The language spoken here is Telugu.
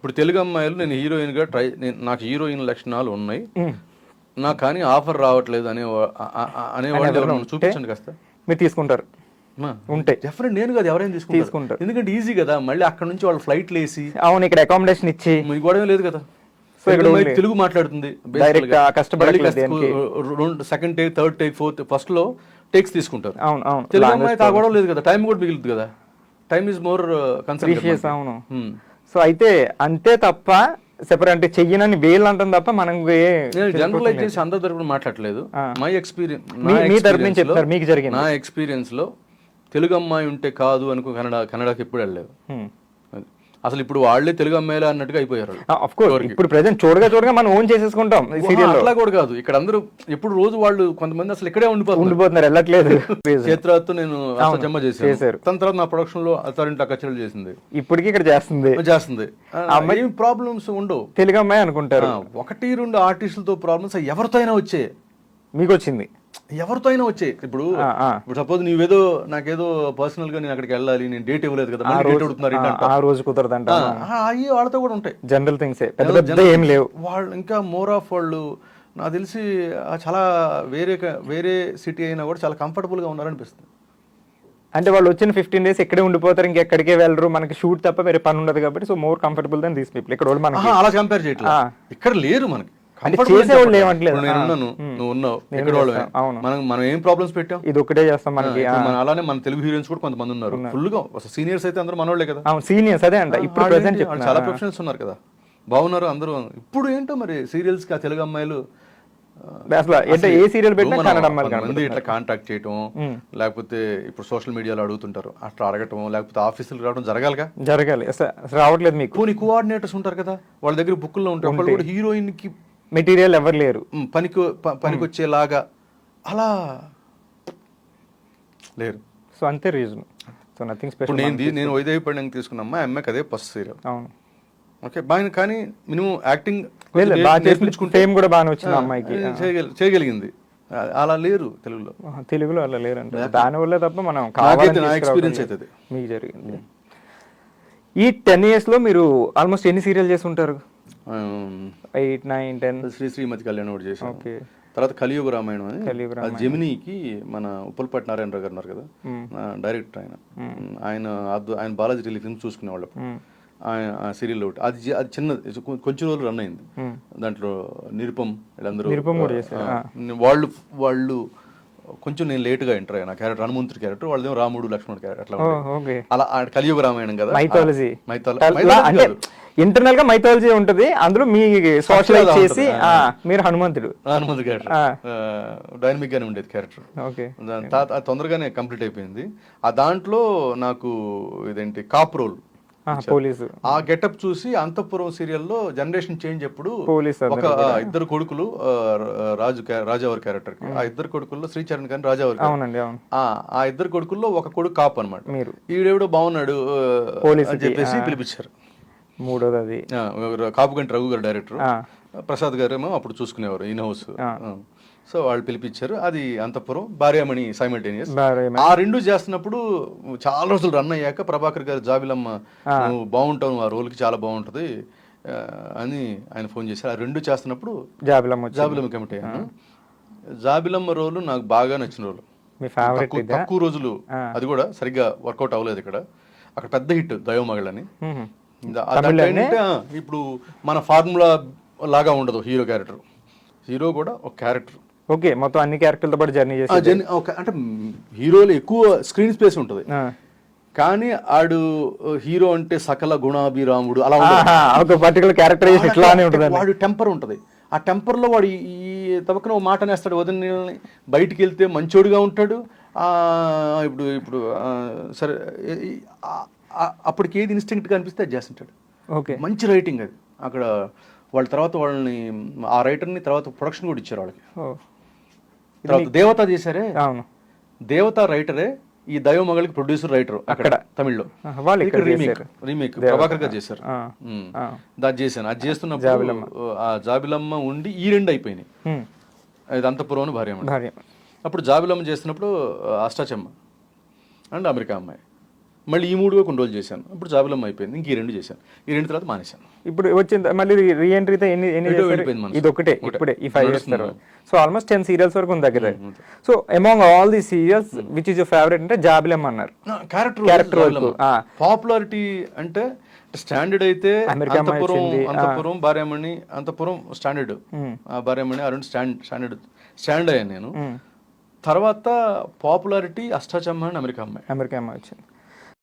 ఇప్పుడు తెలుగు అమ్మాయిలు నేను హీరోయిన్గా నాకు హీరోయిన్ లక్షణాలు ఉన్నాయి, నాకు కానీ ఆఫర్ రావట్లేదు అనేవాళ్ళు ఎవరైనా చూపించండి కాస్త. మీరు తీసుకుంటారు ఉంటే డెఫినెట్. నేను కదా ఎవరైనా తీసుకుంటారు, ఎందుకంటే ఈజీ కదా. మళ్ళీ అక్కడ నుంచి వాళ్ళు ఫ్లైట్లు వేసి అవును ఇక్కడ అకామిడేషన్ ఇచ్చి మీకు గొడవ లేదు కదా. తెలుగు మాట్లాడుతుంది, second take, third take, fourth, first లో టేక్స్ తీసుకుంటారు. తెలుగు అమ్మాయి ఆ గొడవ లేదు కదా, టైం కూడా మిగులుతుంది కదా. Time is more concern. అవును. సో అయితే అంతే తప్ప సెపరేట్ అంటే చెయ్యనని వేలు అంటాం తప్ప మనం జనరలైజ్ చేసి అందరి తరపున మాట్లాడలేదు. మై ఎక్స్పీరియన్స్, మీకు జరిగింది నా ఎక్స్పీరియన్స్ లో తెలుగు అమ్మాయి ఉంటే కాదు అనుకో కన్నడకి ఎప్పుడు వెళ్ళలేదు అసలు. ఇప్పుడు వాళ్ళే తెలుగు అమ్మాయిలా అన్నట్టుగా అయిపోయారు. ఇప్పుడు ప్రెసెంట్ చూడగా మనం ఓన్ చేసేసుకుంటాం. అట్లా కూడా కాదు, ఇక్కడ అందరూ ఎప్పుడు రోజు వాళ్ళు కొంతమంది అసలు ఇక్కడే ఉండిపోతున్నారు, వెళ్ళట్లేదు. చేత్రాతో నేను జమ చేశారు, తన తర్వాత నా ప్రొడక్షన్ లో అత్తారింటి కచ్చలు చేసింది, ఇప్పటికి ఇక్కడ చేస్తుంది. ఏం ప్రాబ్లమ్స్ ఉండవు. తెలుగు అమ్మాయి అనుకుంటారు. 1-2 ఆర్టిస్టులతో ప్రాబ్లమ్స్ ఎవరితో అయినా వచ్చే, మీకు వచ్చింది ఎవరితో అయినా వచ్చే. ఇప్పుడు సపోజ్ నువ్వేదో నాకేదో పర్సనల్ గా నేను అక్కడికి వెళ్ళాలి, నేను డేట్ ఇవ్వలేదు కదా, ఆ రోజు కుదరదంట, అవి వాళ్ళతో కూడా ఉంటాయి. జనరల్ థింగ్స్ ఏం లేవు. వాళ్ళు ఇంకా మోర్ ఆఫ్ వాళ్ళు నాకు తెలిసి చాలా వేరే సిటీ అయినా కూడా చాలా కంఫర్టబుల్ గా ఉన్నారనిపిస్తుంది. అంటే వాళ్ళు వచ్చిన 15 days ఇక్కడే ఉండిపోతారు, ఇంకెక్కడికే వెళ్ళరు, మనకి షూట్ తప్ప వేరే పని ఉండదు కాబట్టి. So more comfortable than these people. ఇక్కడ మనకి అలా కంపేర్ చేయట్లేదు, ఇక్కడ లేరు మనకి. చేసేవాళ్ళు ఏమంటలేదు, నువ్వు ఉన్నావు ఇక్కడ వాళ్ళు, మనం ఏం ప్రాబ్లమ్స్ పెట్టాం, ఇది ఒకటే చేస్తాం మనకి. అలానే మన తెలుగు హీరోయిన్స్ కూడా కొంతమంది ఉన్నారు ఫుల్ గా. సీనియర్స్ అయితే అందరూ మనోళ్లే కదా. సీనియర్స్ అదే అంట, ఇప్పుడు ప్రెసెంట్ చాలా ప్రొఫెషనల్స్ ఉన్నారు కదా, బాగున్నారు అందరూ. ఇప్పుడు ఏంటో మరి సీరియల్స్ కి తెలుగు అమ్మాయిలు అసలు ఏ సీరియల్ పెట్టినా కన్నడ అమ్మాయిలు ఇట్లా కాంటాక్ట్ చేయటం, లేకపోతే ఇప్పుడు సోషల్ మీడియాలో అడుగుతుంటారు అట్లా అడగటం, లేకపోతే ఆఫీసులకు రావడం జరగాలి. రావట్లేదు మీకు. కొన్ని కోఆర్డినేటర్స్ ఉంటారు కదా, వాళ్ళ దగ్గర బుక్కుల్లో ఉంటారు, వాళ్ళు కూడా హీరోయిన్ కి మెటీరియల్ ఎవరు లేరు, పనికొచ్చేలాగా అలా లేరు. సో అంతే రీజన్. So nothing special. నేను వైదేహి పండుగ తీసుకున్నామ్మా, అమ్మాయికి అదే ఫస్ట్ సీరియల్. అవును, ఓకే బాగా. కానీ మినిమం యాక్టింగ్ కూడా బాగానే వచ్చింది అమ్మాయికి, చేయగలిగింది. అలా లేరు తెలుగులో అలా లేరంటే దానివల్ల తప్ప మనం ఎక్స్పీరియన్స్ అవుతుంది. మీకు జరిగింది. ఈ 10 years లో మీరు ఆల్మోస్ట్ ఎన్ని సీరియల్ చేసి ఉంటారు? 8, 9, 10. శ్రీమతి కళ్యాణ్ ఒకటి చేసాం. తర్వాత కలియుగ రామాయణం అని జెమినీకి మన ఉప్పలపాటి నారాయణరావు గారు ఉన్నారు కదా డైరెక్టర్, ఆయన బాలాజీ టెలిఫిల్మ్స్ చూసుకునేవాళ్ళు. ఆ సీరియల్ ఒకటి అది చిన్న కొంచెం రోజులు రన్ అయింది. దాంట్లో నిరుపం వీళ్ళందరూ వాళ్ళు కొంచెం నేను లేట్ గా ఎంటర్ అయ్యాను. క్యారెక్టర్ హనుమంతుడి క్యారెక్టర్, వాళ్ళదేమో రాముడు లక్ష్మణుడు క్యారెక్టర్. అలా కలియుగ రామాయణం కదా, మైథాలజీ ఇంటర్నల్ గా మైథాలజీ ఉంటది, అందులో మీ సోషలైజ్ చేసి మీరు హనుమంతుడు క్యారెక్టర్ డైనమిక్ గానే ఉండేది క్యారెక్టర్. తొందరగానే కంప్లీట్ అయిపోయింది. ఆ దాంట్లో నాకు ఇదేంటి కాప్ రోల్ పోలీసు, ఆ గెటప్ చూసి అంతఃపురం సీరియల్లో జనరేషన్ చేంజ్ అప్పుడు ఒక ఇద్దరు కొడుకులు రాజావారి క్యారెక్టర్ కి, ఆ ఇద్దరు కొడుకుల్లో శ్రీచరణ్ కానీ రాజావారి, ఆ ఇద్దరు కొడుకుల్లో ఒక కొడుకు కాపు అనమాట. ఈడెవడో బాగున్నాడు అని చెప్పేసి పిలిపించారు. మూడోది కాపు గంటి రఘు గారు డైరెక్టర్, ప్రసాద్ గారు ఏమో అప్పుడు చూసుకునేవారు ఇన్ హౌస్. సో వాళ్ళు పిలిపించారు. అది అంతఃపురం, భార్యామణి సైమల్టేనియస్. ఆ రెండు చేస్తున్నప్పుడు చాలా రోజులు రన్ అయ్యాక ప్రభాకర్ గారు జాబిలమ్మ నువ్వు బాగుంటావు, ఆ రోల్కి చాలా బాగుంటుంది అని ఆయన ఫోన్ చేశారు. ఆ రెండు చేస్తున్నప్పుడు జాబిలమ్మ కమిటీ అయ్యాను. జాబిలమ్మ రోలు నాకు బాగా నచ్చిన రోలు. తక్కువ రోజులు, అది కూడా సరిగ్గా వర్కౌట్ అవ్వలేదు ఇక్కడ. అక్కడ పెద్ద హిట్ దైవమగళని. ఇప్పుడు మన ఫార్ములా లాగా ఉండదు హీరో క్యారెక్టర్. హీరో కూడా ఒక క్యారెక్టర్, ఓకే మొత్తం అన్ని క్యారెక్టర్లతో పాటు జర్నీ చేసి, అంటే హీరోలో ఎక్కువ స్క్రీన్ స్పేస్ ఉంటుంది, కానీ ఆడు హీరో అంటే సకల గుణాభిరాముడు అలా ఒక పర్టికులర్ క్యారెక్టరైజేషన్ ఇట్లానే ఉంటుంది. వాడు టెంపర్ ఉంటుంది, ఆ టెంపర్ లో వాడు ఈ తప్పకన ఒక మాట అనేస్తాడు, వదిన బయటికి వెళ్తే మంచోడుగా ఉంటాడు. ఇప్పుడు సరే అప్పటికి ఏది ఇన్స్టింక్ట్ గా అనిపిస్తే అది చేస్తుంటాడు. ఓకే, మంచి రైటింగ్ అది. అక్కడ వాళ్ళ తర్వాత వాళ్ళని ఆ రైటర్ని తర్వాత ప్రొడక్షన్ కూడా ఇచ్చారు వాళ్ళకి. తర్వాత దేవత చేశారే, దేవత రైటరే ఈ దైవమగళకి ప్రొడ్యూసర్ రైటర్ అక్కడ తమిళ్లో. రీమేక్ ప్రభాకర్ గారు చేశారు. దాన్ని చేశాను. అది చేస్తున్నప్పుడు ఆ జాబిలమ్మ ఉండి ఈ రెండు అయిపోయినాయి. ఇది అంతఃపురం భార్య. అప్పుడు జాబిలమ్మ చేస్తున్నప్పుడు అష్టాచమ్మ అండ్ అమెరికా అమ్మాయి మళ్ళీ ఈ 3 కొన్ని రోజులు చేశాను. ఇప్పుడు జాబిలమ్మ అయిపోయింది. ఇంక ఈ 2 చేశాను. ఈ 2 తర్వాత మానేశాను. ఇప్పుడు వచ్చింది మళ్ళీ రీఎంట్రీతో ఎన్ని వెళ్ళిపోయింది మనసు. ఇది ఒకటే ఇప్పుడే ఈ 5 years తర్వాత. సో ఆల్మోస్ట్ 10 సీరియల్స్ వరకు ఉంది దగ్గర. So among all the serials which is your favourite అంటే జాబిలమ్మ అన్నారు. క్యారెక్టర్ పాపులారిటీ అంటే స్టాండర్డ్ అయితే అంతపురం భార్యామణి, అంతపురం స్టాండర్డ్, భార్యామణి అరుణ్ స్టాండర్డ్ అయ్యాను నేను. తర్వాత పాపులారిటీ అష్టాచమ్మ అండ్ అమెరికా అమ్మాయి వచ్చింది.